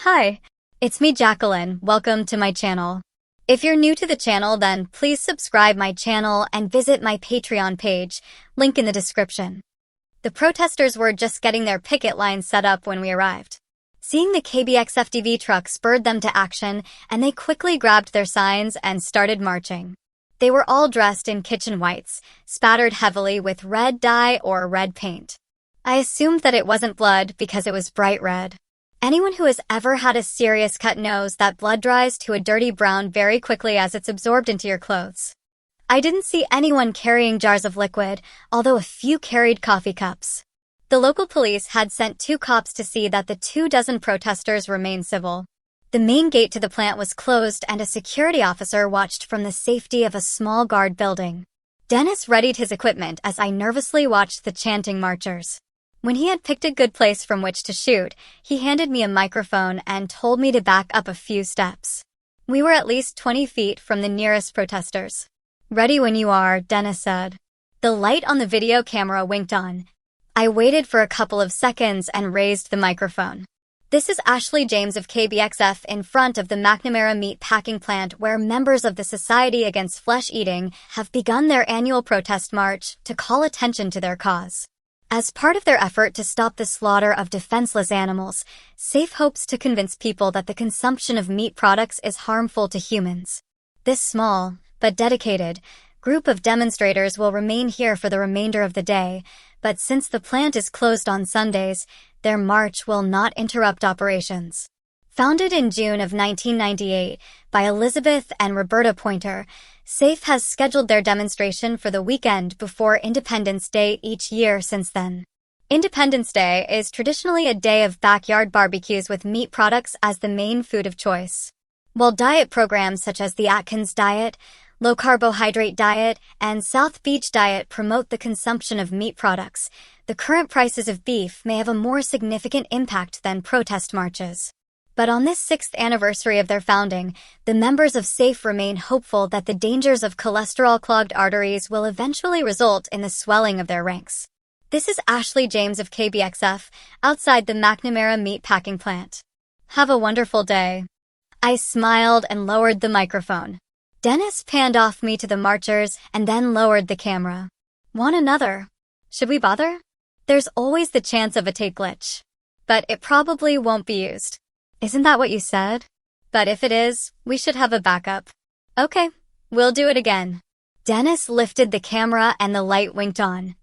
Hi, it's me Jacqueline. Welcome to my channel. If you're new to the channel, then please subscribe my channel and visit my Patreon page, link in the description. The protesters were just getting their picket lines set up when we arrived. Seeing the KBXFDV truck spurred them to action, and they quickly grabbed their signs and started marching. They were all dressed in kitchen whites, spattered heavily with red dye or red paint. I assumed that it wasn't blood because it was bright red. Anyone who has ever had a serious cut knows that blood dries to a dirty brown very quickly as it's absorbed into your clothes. I didn't see anyone carrying jars of liquid, although a few carried coffee cups. The local police had sent 2 cops to see that the 24 protesters remained civil. The main gate to the plant was closed and a security officer watched from the safety of a small guard building. Dennis readied his equipment as I nervously watched the chanting marchers. When he had picked a good place from which to shoot, he handed me a microphone and told me to back up a few steps. We were at least 20 feet from the nearest protesters. "Ready when you are," Dennis said. The light on the video camera winked on. I waited for a couple of seconds and raised the microphone. This is Ashley James of KBXF in front of the McNamara meat packing plant where members of the Society Against Flesh Eating have begun their annual protest march to call attention to their cause. As part of their effort to stop the slaughter of defenseless animals, SAFE hopes to convince people that the consumption of meat products is harmful to humans. This small, but dedicated, group of demonstrators will remain here for the remainder of the day, but since the plant is closed on Sundays, their march will not interrupt operations. Founded in June of 1998 by Elizabeth and Roberta Pointer, SAFE has scheduled their demonstration for the weekend before Independence Day each year since then. Independence Day is traditionally a day of backyard barbecues with meat products as the main food of choice. While diet programs such as the Atkins Diet, Low Carbohydrate Diet, and South Beach Diet promote the consumption of meat products, the current prices of beef may have a more significant impact than protest marches. But on this 6th anniversary of their founding, the members of SAFE remain hopeful that the dangers of cholesterol-clogged arteries will eventually result in the swelling of their ranks. This is Ashley James of KBXF, outside the McNamara meat packing plant. Have a wonderful day. I smiled and lowered the microphone. Dennis panned off me to the marchers and then lowered the camera. Want another? Should we bother? There's always the chance of a tape glitch. But it probably won't be used. Isn't that what you said? But if it is, we should have a backup. Okay, we'll do it again. Dennis lifted the camera and the light winked on.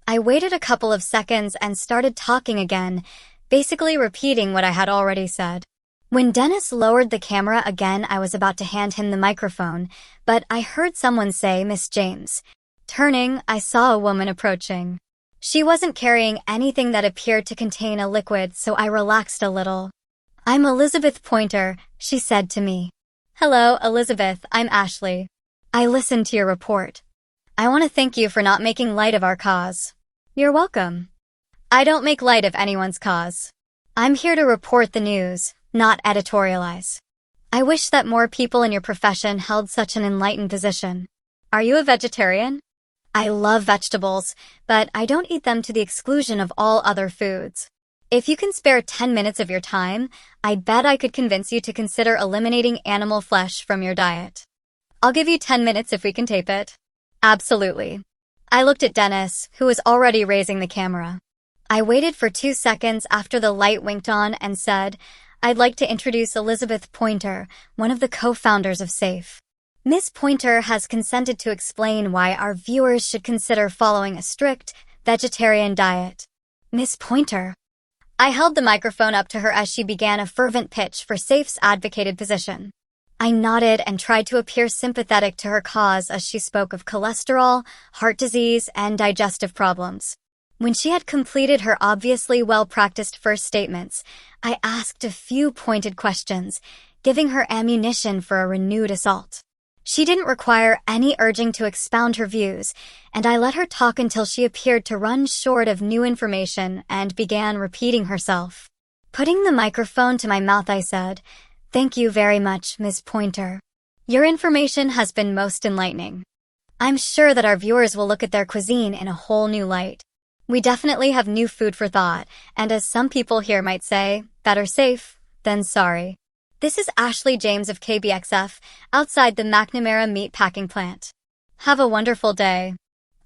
I waited a couple of seconds and started talking again, basically repeating what I had already said. When Dennis lowered the camera again, I was about to hand him the microphone, but I heard someone say, "Miss James." Turning, I saw a woman approaching. She wasn't carrying anything that appeared to contain a liquid, so I relaxed a little. "I'm Elizabeth Pointer," she said to me. "Hello, Elizabeth, I'm Ashley. I listened to your report. I want to thank you for not making light of our cause." "You're welcome. I don't make light of anyone's cause. I'm here to report the news, not editorialize. I wish that more people in your profession held such an enlightened position. Are you a vegetarian?" "I love vegetables, but I don't eat them to the exclusion of all other foods. If you can spare 10 minutes of your time, I bet I could convince you to consider eliminating animal flesh from your diet. I'll give you 10 minutes if we can tape it." "Absolutely." I looked at Dennis, who was already raising the camera. I waited for 2 seconds after the light winked on and said, "I'd like to introduce Elizabeth Pointer, one of the co-founders of SAFE. Ms. Pointer has consented to explain why our viewers should consider following a strict, vegetarian diet." "Ms. Pointer." I held the microphone up to her as she began a fervent pitch for SAFE's advocated position. I nodded and tried to appear sympathetic to her cause as she spoke of cholesterol, heart disease, and digestive problems. When she had completed her obviously well-practiced first statements, I asked a few pointed questions, giving her ammunition for a renewed assault. She didn't require any urging to expound her views, and I let her talk until she appeared to run short of new information and began repeating herself. Putting the microphone to my mouth, I said, "Thank you very much, Ms. Pointer. Your information has been most enlightening. I'm sure that our viewers will look at their cuisine in a whole new light. We definitely have new food for thought, and as some people here might say, better safe then sorry. This is Ashley James of KBXF, outside the McNamara meat packing plant. Have a wonderful day.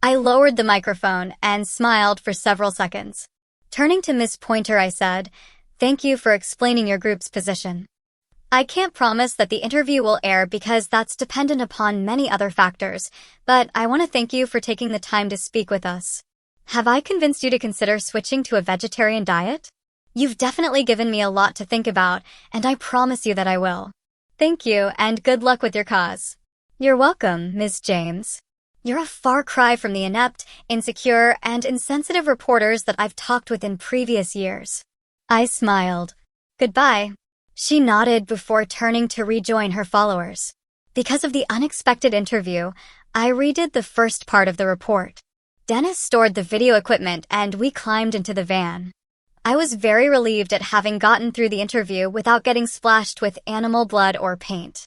I lowered the microphone and smiled for several seconds. Turning to Miss Pointer, I said, "Thank you for explaining your group's position. I can't promise that the interview will air because that's dependent upon many other factors, but I want to thank you for taking the time to speak with us. Have I convinced you to consider switching to a vegetarian diet? You've definitely given me a lot to think about, and I promise you that I will. Thank you, and good luck with your cause." "You're welcome, Ms. James. You're a far cry from the inept, insecure, and insensitive reporters that I've talked with in previous years." I smiled. "Goodbye." She nodded before turning to rejoin her followers. Because of the unexpected interview, I redid the first part of the report. Dennis stored the video equipment and we climbed into the van. I was very relieved at having gotten through the interview without getting splashed with animal blood or paint.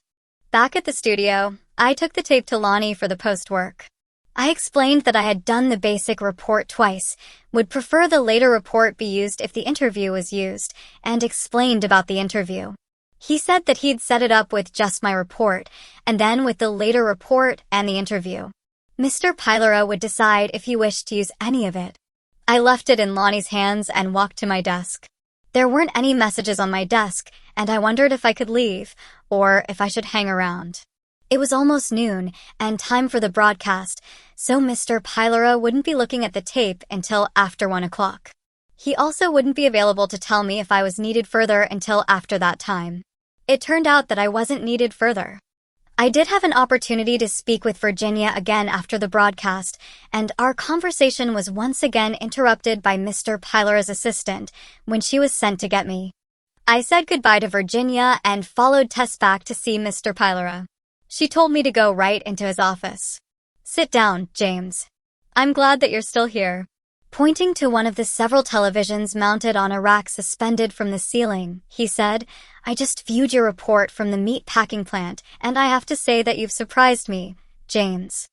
Back at the studio, I took the tape to Lonnie for the post-work. I explained that I had done the basic report twice, would prefer the later report be used if the interview was used, and explained about the interview. He said that he'd set it up with just my report, and then with the later report and the interview. Mr. Pylora would decide if he wished to use any of it. I left it in Lonnie's hands and walked to my desk. There weren't any messages on my desk, and I wondered if I could leave, or if I should hang around. It was almost noon, and time for the broadcast, so Mr. Pylora wouldn't be looking at the tape until after 1 o'clock. He also wouldn't be available to tell me if I was needed further until after that time. It turned out that I wasn't needed further. I did have an opportunity to speak with Virginia again after the broadcast, and our conversation was once again interrupted by Mr. Pylora's assistant when she was sent to get me. I said goodbye to Virginia and followed Tess back to see Mr. Pylora. She told me to go right into his office. "Sit down, James. I'm glad that you're still here." Pointing to one of the several televisions mounted on a rack suspended from the ceiling, he said, "I just viewed your report from the meat packing plant, and I have to say that you've surprised me, James.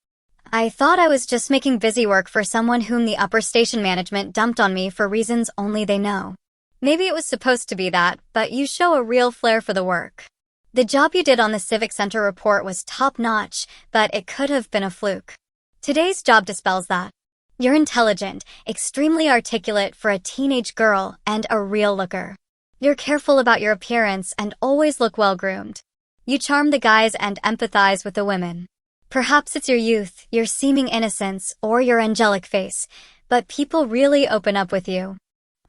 I thought I was just making busy work for someone whom the upper station management dumped on me for reasons only they know. Maybe it was supposed to be that, but you show a real flair for the work. The job you did on the Civic Center report was top-notch, but it could have been a fluke. Today's job dispels that. You're intelligent, extremely articulate for a teenage girl, and a real looker. You're careful about your appearance and always look well-groomed. You charm the guys and empathize with the women. Perhaps it's your youth, your seeming innocence, or your angelic face, but people really open up with you.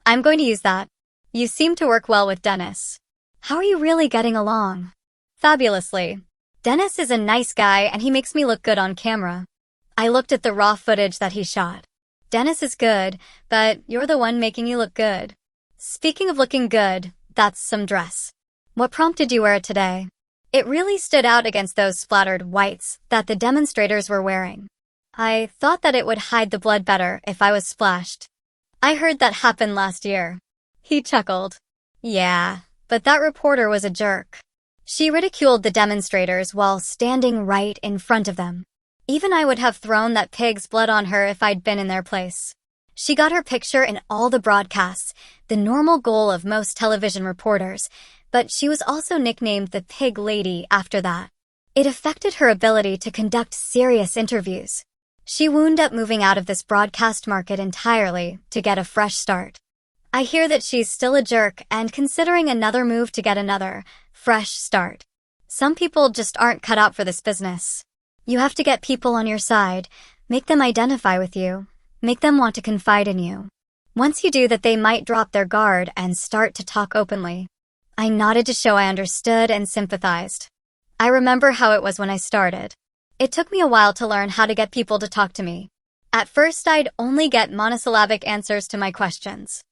I'm going to use that. You seem to work well with Dennis. How are you really getting along?" "Fabulously. Dennis is a nice guy and he makes me look good on camera." I looked at the raw footage that he shot. "Dennis is good, but you're the one making you look good. Speaking of looking good, that's some dress. What prompted you wear it today? It really stood out against those splattered whites that the demonstrators were wearing. I thought that it would hide the blood better if I was splashed. I heard that happened last year." He chuckled. "Yeah, but that reporter was a jerk. She ridiculed the demonstrators while standing right in front of them. Even I would have thrown that pig's blood on her if I'd been in their place. She got her picture in all the broadcasts, the normal goal of most television reporters, but she was also nicknamed the Pig Lady after that. It affected her ability to conduct serious interviews. She wound up moving out of this broadcast market entirely to get a fresh start. I hear that she's still a jerk and considering another move to get another, fresh start. Some people just aren't cut out for this business. You have to get people on your side, make them identify with you, make them want to confide in you. Once you do that, they might drop their guard and start to talk openly." I nodded to show I understood and sympathized. I remember how it was when I started. It took me a while to learn how to get people to talk to me. At first, I'd only get monosyllabic answers to my questions.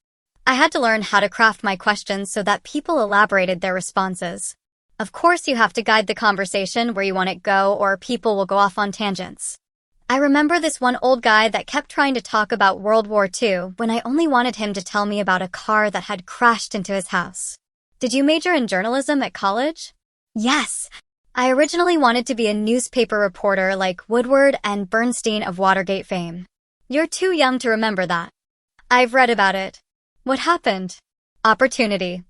I had to learn how to craft my questions so that people elaborated their responses. Of course, you have to guide the conversation where you want it to go or people will go off on tangents. I remember this one old guy that kept trying to talk about World War II when I only wanted him to tell me about a car that had crashed into his house. "Did you major in journalism at college?" "Yes. I originally wanted to be a newspaper reporter like Woodward and Bernstein of Watergate fame." "You're too young to remember that." "I've read about it." "What happened?" "Opportunity.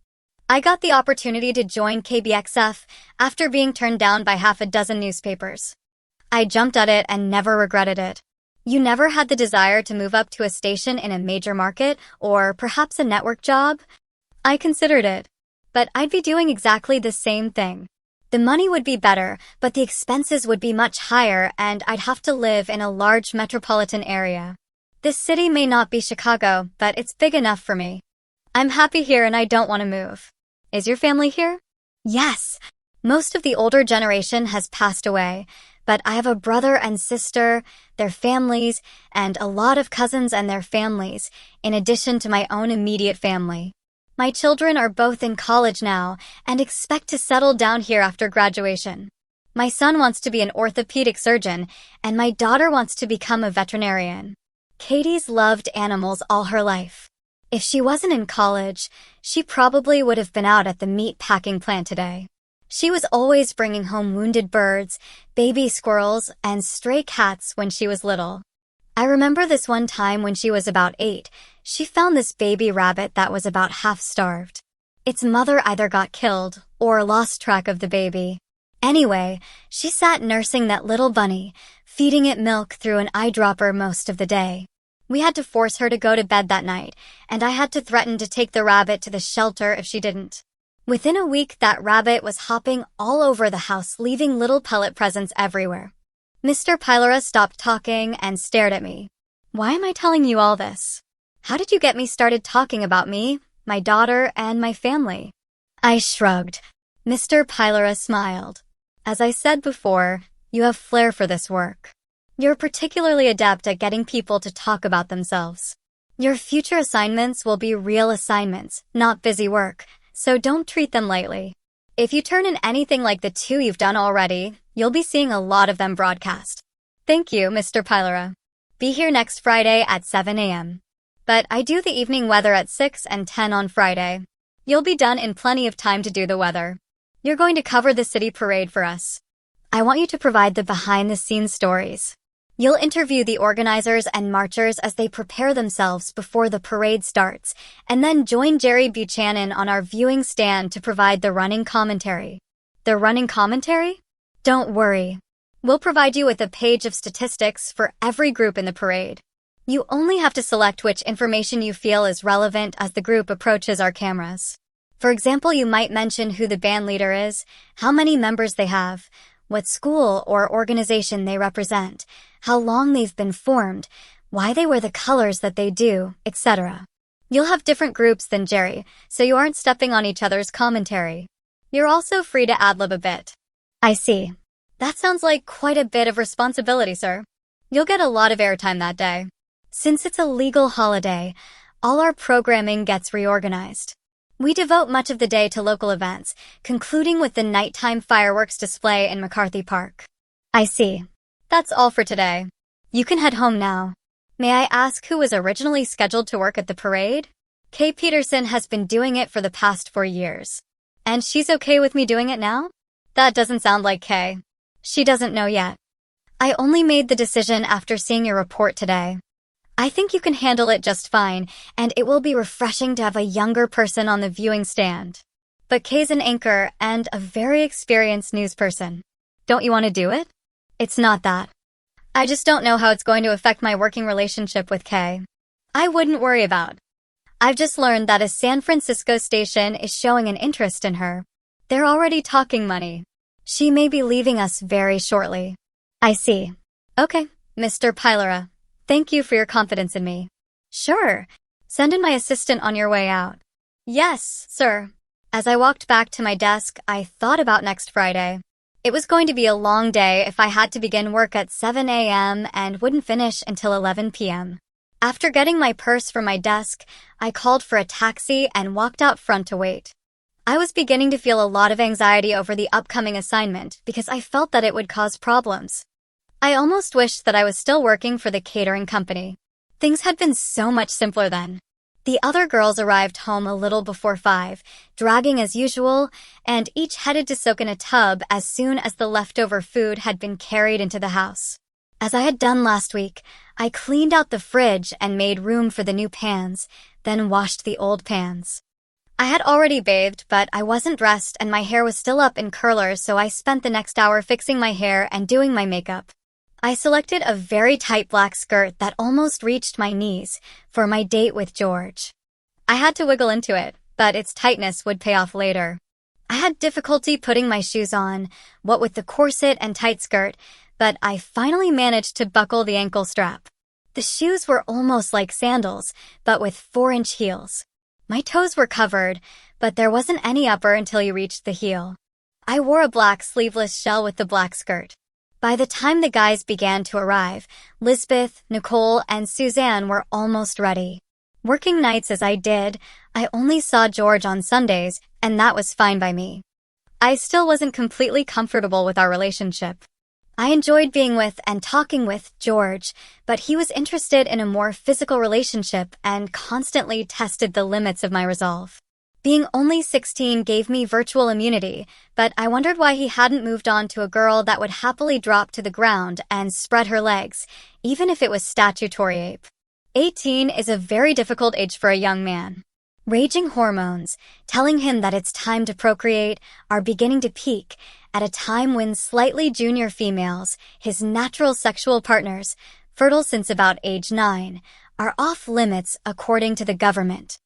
I got the opportunity to join KBXF after being turned down by half a dozen newspapers. I jumped at it and never regretted it. You never had the desire to move up to a station in a major market or perhaps a network job? I considered it. But I'd be doing exactly the same thing. The money would be better, but the expenses would be much higher and I'd have to live in a large metropolitan area. This city may not be Chicago, but it's big enough for me. I'm happy here and I don't want to move. Is your family here? Yes. Most of the older generation has passed away, but I have a brother and sister, their families, and a lot of cousins and their families, in addition to my own immediate family. My children are both in college now and expect to settle down here after graduation. My son wants to be an orthopedic surgeon, and my daughter wants to become a veterinarian. Katie's loved animals all her life. If she wasn't in college, she probably would have been out at the meat packing plant today. She was always bringing home wounded birds, baby squirrels, and stray cats when she was little. I remember this one time when she was about 8, she found this baby rabbit that was about half starved. Its mother either got killed or lost track of the baby. Anyway, she sat nursing that little bunny, feeding it milk through an eyedropper most of the day. We had to force her to go to bed that night, and I had to threaten to take the rabbit to the shelter if she didn't. Within a week, that rabbit was hopping all over the house, leaving little pellet presents everywhere. Mr. Pylora stopped talking and stared at me. Why am I telling you all this? How did you get me started talking about me, my daughter, and my family? I shrugged. Mr. Pylora smiled. As I said before, you have flair for this work. You're particularly adept at getting people to talk about themselves. Your future assignments will be real assignments, not busy work, so don't treat them lightly. If you turn in anything like the 2 you've done already, you'll be seeing a lot of them broadcast. Thank you, Mr. Pylora. Be here next Friday at 7 a.m. But I do the evening weather at 6 and 10 on Friday. You'll be done in plenty of time to do the weather. You're going to cover the city parade for us. I want you to provide the behind-the-scenes stories. You'll interview the organizers and marchers as they prepare themselves before the parade starts, and then join Jerry Buchanan on our viewing stand to provide the running commentary. The running commentary? Don't worry. We'll provide you with a page of statistics for every group in the parade. You only have to select which information you feel is relevant as the group approaches our cameras. For example, you might mention who the band leader is, how many members they have, what school or organization they represent, how long they've been formed, why they wear the colors that they do, etc. You'll have different groups than Jerry, so you aren't stepping on each other's commentary. You're also free to ad-lib a bit. I see. That sounds like quite a bit of responsibility, sir. You'll get a lot of airtime that day. Since it's a legal holiday, all our programming gets reorganized. We devote much of the day to local events, concluding with the nighttime fireworks display in McCarthy Park. I see. That's all for today. You can head home now. May I ask who was originally scheduled to work at the parade? Kay Peterson has been doing it for the past 4 years. And she's okay with me doing it now? That doesn't sound like Kay. She doesn't know yet. I only made the decision after seeing your report today. I think you can handle it just fine, and it will be refreshing to have a younger person on the viewing stand. But Kay's an anchor and a very experienced news person. Don't you want to do it? It's not that. I just don't know how it's going to affect my working relationship with Kay. I wouldn't worry about. I've just learned that a San Francisco station is showing an interest in her. They're already talking money. She may be leaving us very shortly. I see. Okay, Mr. Pylora. Thank you for your confidence in me. Sure. Send in my assistant on your way out. Yes, sir. As I walked back to my desk, I thought about next Friday. It was going to be a long day if I had to begin work at 7 a.m. and wouldn't finish until 11 p.m. After getting my purse from my desk, I called for a taxi and walked out front to wait. I was beginning to feel a lot of anxiety over the upcoming assignment because I felt that it would cause problems. I almost wished that I was still working for the catering company. Things had been so much simpler then. The other girls arrived home a little before 5, dragging as usual, and each headed to soak in a tub as soon as the leftover food had been carried into the house. As I had done last week, I cleaned out the fridge and made room for the new pans, then washed the old pans. I had already bathed, but I wasn't dressed and my hair was still up in curlers, so I spent the next hour fixing my hair and doing my makeup. I selected a very tight black skirt that almost reached my knees for my date with George. I had to wiggle into it, but its tightness would pay off later. I had difficulty putting my shoes on, what with the corset and tight skirt, but I finally managed to buckle the ankle strap. The shoes were almost like sandals, but with 4-inch heels. My toes were covered, but there wasn't any upper until you reached the heel. I wore a black sleeveless shell with the black skirt. By the time the guys began to arrive, Lisbeth, Nicole, and Suzanne were almost ready. Working nights as I did, I only saw George on Sundays, and that was fine by me. I still wasn't completely comfortable with our relationship. I enjoyed being with and talking with George, but he was interested in a more physical relationship and constantly tested the limits of my resolve. Being only 16 gave me virtual immunity, but I wondered why he hadn't moved on to a girl that would happily drop to the ground and spread her legs, even if it was statutory ape. 18 is a very difficult age for a young man. Raging hormones, telling him that it's time to procreate, are beginning to peak at a time when slightly junior females, his natural sexual partners, fertile since about age 9, are off limits according to the government.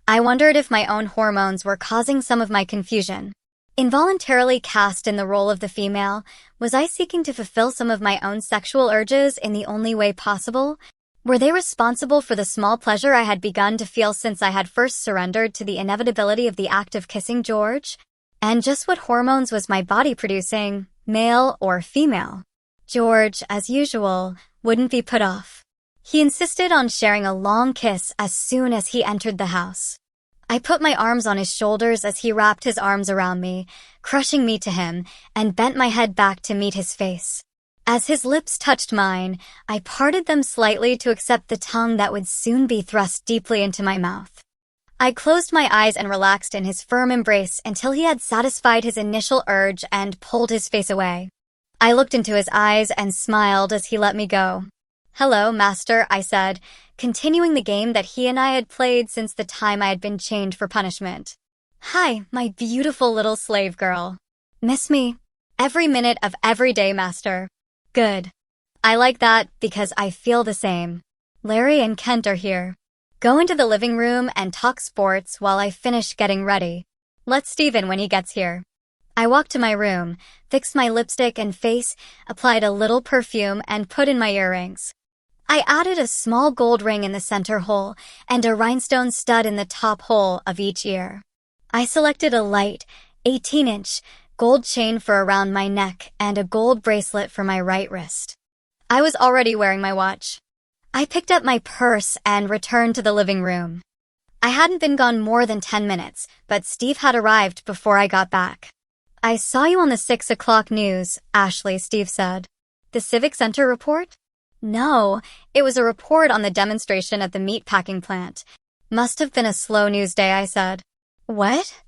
I wondered if my own hormones were causing some of my confusion. Involuntarily cast in the role of the female, was I seeking to fulfill some of my own sexual urges in the only way possible? Were they responsible for the small pleasure I had begun to feel since I had first surrendered to the inevitability of the act of kissing George? And just what hormones was my body producing, male or female? George, as usual, wouldn't be put off. He insisted on sharing a long kiss as soon as he entered the house. I put my arms on his shoulders as he wrapped his arms around me, crushing me to him, and bent my head back to meet his face. As his lips touched mine, I parted them slightly to accept the tongue that would soon be thrust deeply into my mouth. I closed my eyes and relaxed in his firm embrace until he had satisfied his initial urge and pulled his face away. I looked into his eyes and smiled as he let me go. "Hello, master," I said, continuing the game that he and I had played since the time I had been chained for punishment. "Hi, my beautiful little slave girl. Miss me? Every minute of every day, master." "Good. I like that because I feel the same. Larry and Kent are here. Go into the living room and talk sports while I finish getting ready. Let Steve in when he gets here." I walked to my room, fixed my lipstick and face, applied a little perfume, and put in my earrings. I added a small gold ring in the center hole and a rhinestone stud in the top hole of each ear. I selected a light, 18-inch, gold chain for around my neck and a gold bracelet for my right wrist. I was already wearing my watch. I picked up my purse and returned to the living room. I hadn't been gone more than 10 minutes, but Steve had arrived before I got back. "I saw you on the 6 o'clock news, Ashley," Steve said. "The Civic Center report?" "No, it was a report on the demonstration at the meatpacking plant." "Must have been a slow news day," I said. "What?"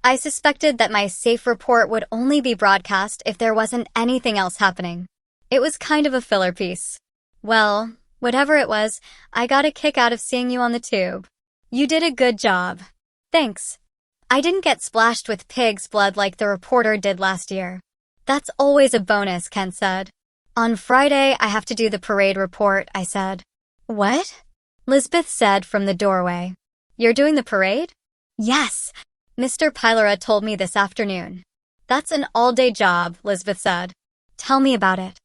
I suspected that my safe report would only be broadcast if there wasn't anything else happening. It was kind of a filler piece. "Well, whatever it was, I got a kick out of seeing you on the tube. You did a good job. Thanks. I didn't get splashed with pig's blood like the reporter did last year." "That's always a bonus," Kent said. "On Friday, I have to do the parade report," I said. "What?" Lisbeth said from the doorway. "You're doing the parade?" "Yes. Mr. Pylora told me this afternoon." "That's an all-day job," Lisbeth said. "Tell me about it."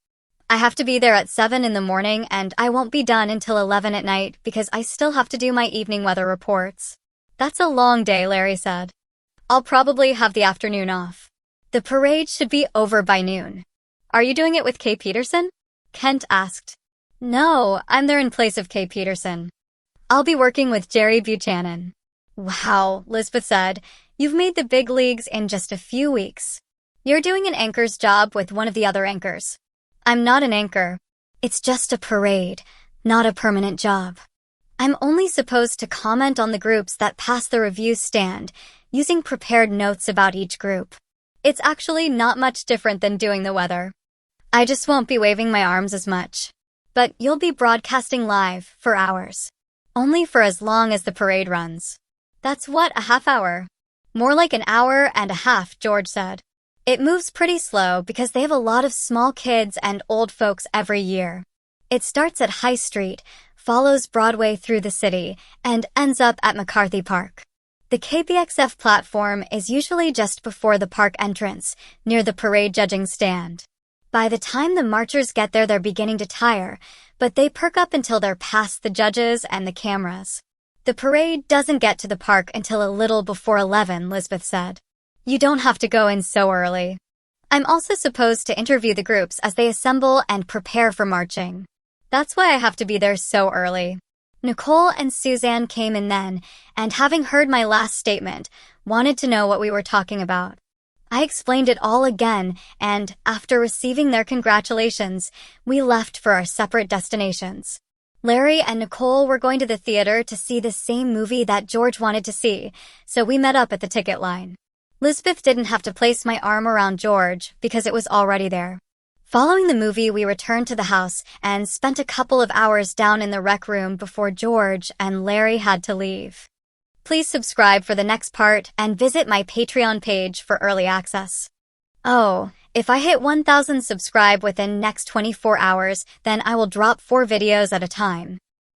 "I have to be there at 7 in the morning and I won't be done until 11 at night because I still have to do my evening weather reports." "That's a long day," Larry said. "I'll probably have the afternoon off. The parade should be over by noon." "Are you doing it with Kay Peterson?" Kent asked. "No, I'm there in place of Kay Peterson. I'll be working with Jerry Buchanan." "Wow," Lisbeth said. "You've made the big leagues in just a few weeks. You're doing an anchor's job with one of the other anchors." "I'm not an anchor. It's just a parade, not a permanent job. I'm only supposed to comment on the groups that pass the review stand, using prepared notes about each group. It's actually not much different than doing the weather. I just won't be waving my arms as much. But you'll be broadcasting live for hours. Only for as long as the parade runs." That's what, a half hour? More like an hour and a half, George said. It moves pretty slow because they have a lot of small kids and old folks every year. It starts at High Street, follows Broadway through the city, and ends up at McCarthy Park. The KBXF platform is usually just before the park entrance, near the parade judging stand. By the time the marchers get there, they're beginning to tire, but they perk up until they're past the judges and the cameras. The parade doesn't get to the park until a little before 11, Lisbeth said. You don't have to go in so early. I'm also supposed to interview the groups as they assemble and prepare for marching. That's why I have to be there so early. Nicole and Suzanne came in then, and having heard my last statement, wanted to know what we were talking about. I explained it all again, and after receiving their congratulations, we left for our separate destinations. Larry and Nicole were going to the theater to see the same movie that George wanted to see, so we met up at the ticket line. Lisbeth didn't have to place my arm around George because it was already there. Following the movie, we returned to the house and spent a couple of hours down in the rec room before George and Larry had to leave. Please subscribe for the next part and visit my Patreon page for early access. Oh, if I hit 1,000 subscribe within next 24 hours, then I will drop 4 videos at a time.